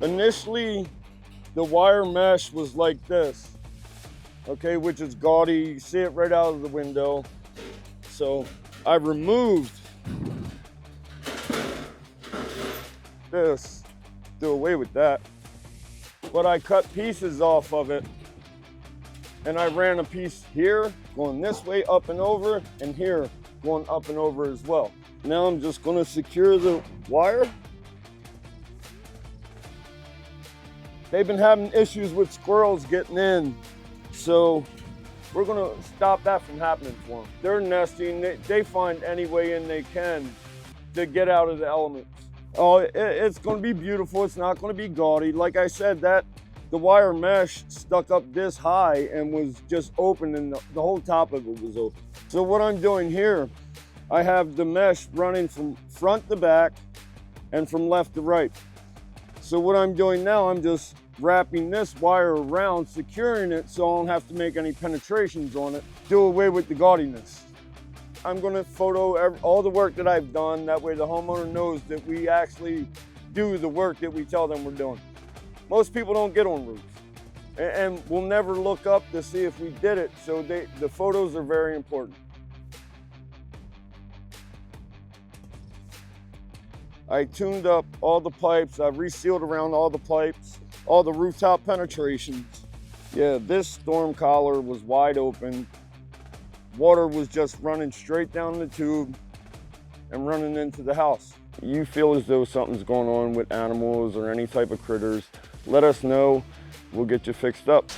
Initially, the wire mesh was like this, okay, which is gaudy. You see it right out of the window. So I removed this, do away with that. But I cut pieces off of it, and I ran a piece here going this way up and over, and here going up and over as well. Now I'm just going to secure the wire. They've been having issues with squirrels getting in, so we're going to stop that from happening for them. They're nesting. They find any way in they can to get out of the elements. Oh, it's going to be beautiful. It's not going to be gaudy. Like I said, the wire mesh stuck up this high and was just open, and the whole top of it was open. So what I'm doing here, I have the mesh running from front to back and from left to right. So what I'm doing now, I'm just wrapping this wire around, securing it so I don't have to make any penetrations on it. Do away with the gaudiness. I'm going to photo all the work that I've done. That way the homeowner knows that we actually do the work that we tell them we're doing. Most people don't get on roofs, and we'll never look up to see if we did it, so the photos are very important. I tuned up all the pipes. I resealed around all the pipes, all the rooftop penetrations. Yeah, this storm collar was wide open. Water was just running straight down the tube and running into the house. You feel as though something's going on with animals or any type of critters, let us know. We'll get you fixed up.